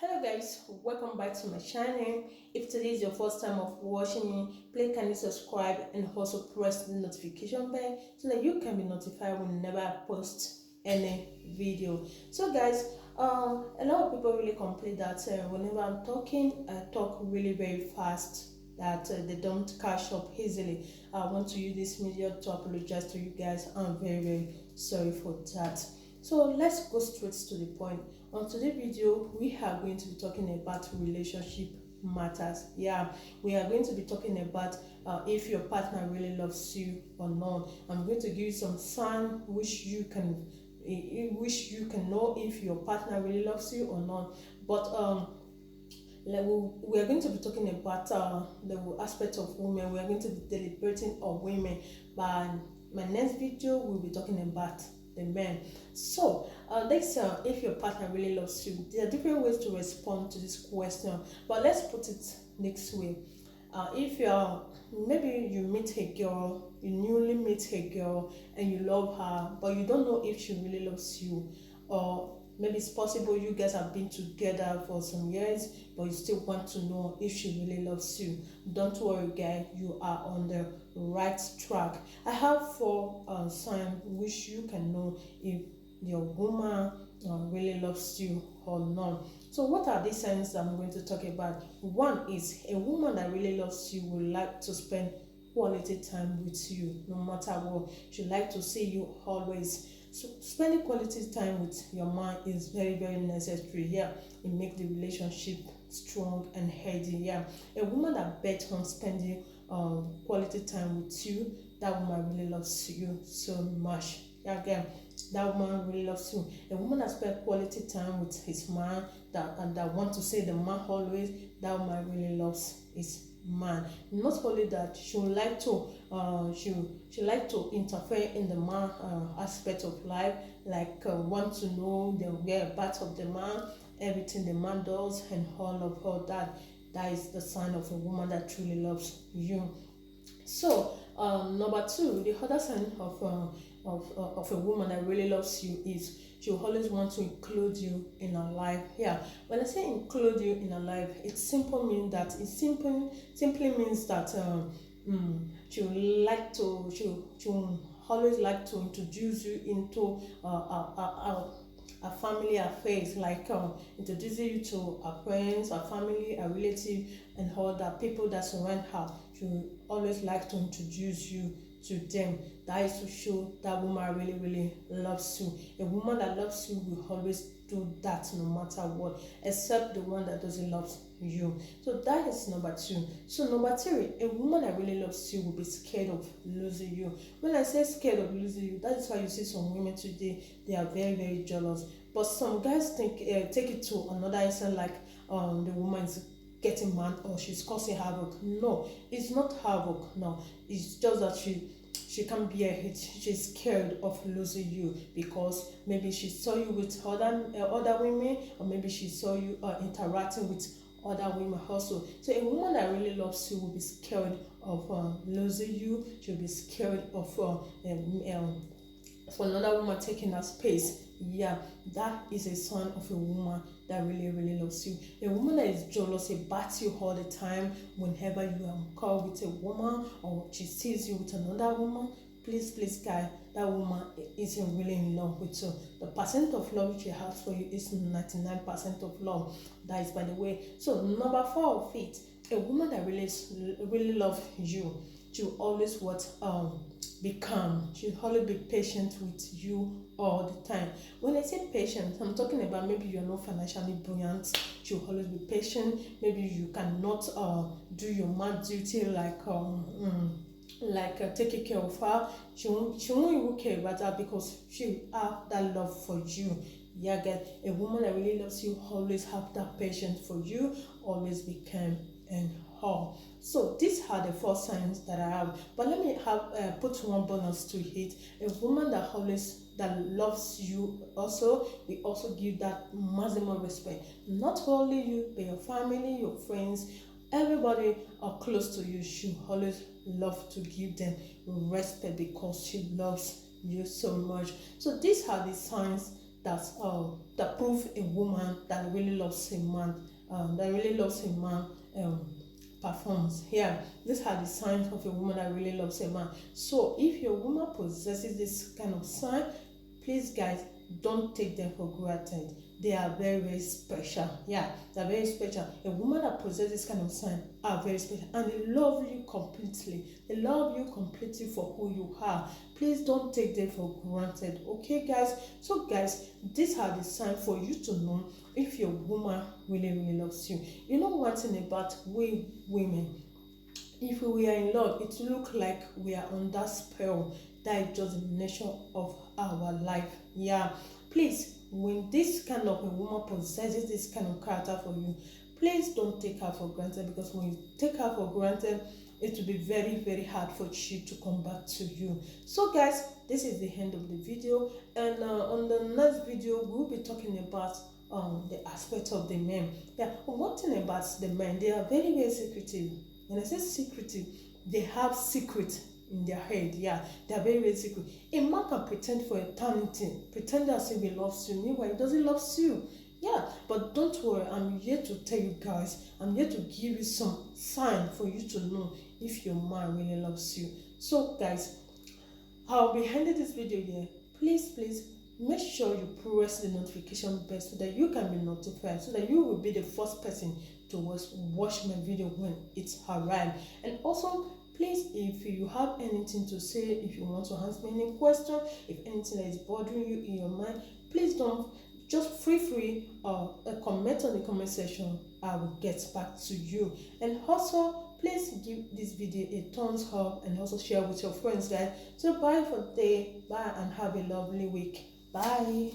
Hello guys, welcome back to my channel. If today is your first time of watching me, please kindly subscribe and also press the notification bell so that you can be notified whenever I post any video. So guys, a lot of people really complain that whenever I'm talking, I talk really very fast, that they don't catch up easily. I want to use this media to apologize to you guys. I'm very sorry for that. So let's go straight to the point. On today's video, we are going to be talking about relationship matters. Yeah, we are going to be talking about if your partner really loves you or not. I'm going to give you some sign which you can know if your partner really loves you or not. But we are going to be talking about the aspect of women. We are going to be deliberating on women. But my next video, we'll be talking about the men. So let's if your partner really loves you, there are different ways to respond to this question, but let's put it next way. If you're maybe you meet a girl, you newly meet a girl and you love her, but you don't know if she really loves you, or maybe it's possible you guys have been together for some years, but you still want to know if she really loves you. Don't worry, guy, you are on the right track. I have four signs which you can know if your woman really loves you or not. So what are these signs that I'm going to talk about? One is a woman that really loves you will like to spend quality time with you no matter what. She like to see you always. So spending quality time with your man is very necessary. Yeah, it makes the relationship strong and healthy. Yeah, a woman that bets on spending quality time with you, that woman really loves you so much. Yeah, again, that woman really loves you. A woman that spends quality time with his man, that want to say the man always, that woman really loves his man. Not only that, she would like to she like to interfere in the man aspect of life, like want to know the whereabouts of the man, everything the man does, and all that. That is the sign of a woman that truly loves you. So number two, the other sign of a woman that really loves you is she will always want to include you in her life. Yeah, when I say include you in her life, it simply means that she will always like to introduce you into a family affairs, like introducing you to her friends, her family, her relative, and all that people that surround her. She will always like to introduce you to them. That is to show that woman really loves you. A woman that loves you will always do that no matter what, except the one that doesn't love you. So that is number two. So number three, a woman that really loves you will be scared of losing you. When I say scared of losing you, that is why you see some women today, they are very jealous. But some guys think take it to another extent, like the woman is getting mad or she's causing havoc. No, it's not havoc. No, it's just that she can't bear it. She's scared of losing you because maybe she saw you with other women, or maybe she saw you interacting with other women also. So a woman that really loves you will be scared of losing you. She'll be scared of for another woman taking her space. Yeah, that is a sign of a woman that really loves you. A woman that is jealous about you all the time, whenever you are called with a woman or she sees you with another woman, please guy, that woman isn't really in love with you. The percent of love she has for you is 99% of love. That is by the way. So number four of it, a woman that really loves you, she will always be calm. She'll always be patient with you all the time. When I say patient, I'm talking about maybe you're not financially buoyant. She'll always be patient. Maybe you cannot do your man duty like taking care of her. She won't even care about that because she have that love for you. Yeah, get a woman that really loves you always have that patience for you, always be calm and all. So these are the four signs that I have. But let me have put one bonus to it. A woman that loves you also, we also give that maximum respect. Not only you, but your family, your friends, everybody are close to you. She always love to give them respect because she loves you so much. So these are the signs that prove a woman that really loves a man, performs. Here, these are the signs of a woman that really loves a man. So if your woman possesses this kind of sign, please guys, don't take them for granted. They are very, very special. Yeah, they're very special. A woman that possesses this kind of sign are very special, and they love you completely. They love you completely for who you are. Please don't take them for granted. Okay guys, so guys, these are the signs for you to know if your woman really, really loves you. You know one thing about we women, if we are in love, it look like we are under spell. That is just the nature of our life. Yeah, please, when this kind of a woman possesses this kind of character for you, please don't take her for granted, because when you take her for granted, it will be very, very hard for she to come back to you. So guys, this is the end of the video, and on the next video we'll be talking about the aspect of the men. Yeah, one thing about the men, they are very, very secretive. When I say secretive, they have secret in their head. Yeah, they are very, very secret. A man can pretend for eternity, pretend as if he loves you, meanwhile he doesn't love you. Yeah, but don't worry, I'm here to tell you guys, I'm here to give you some sign for you to know if your man really loves you. So guys, I'll be ending this video here. Please make sure you press the notification bell so that you can be notified, so that you will be the first person to watch my video when it's arrived. And also, please, if you have anything to say, if you want to ask me any question, if anything that is bothering you in your mind, please don't, just free comment on the comment section. I will get back to you. And also, please give this video a thumbs up and also share with your friends guys. So bye for today, bye, and have a lovely week. Bye.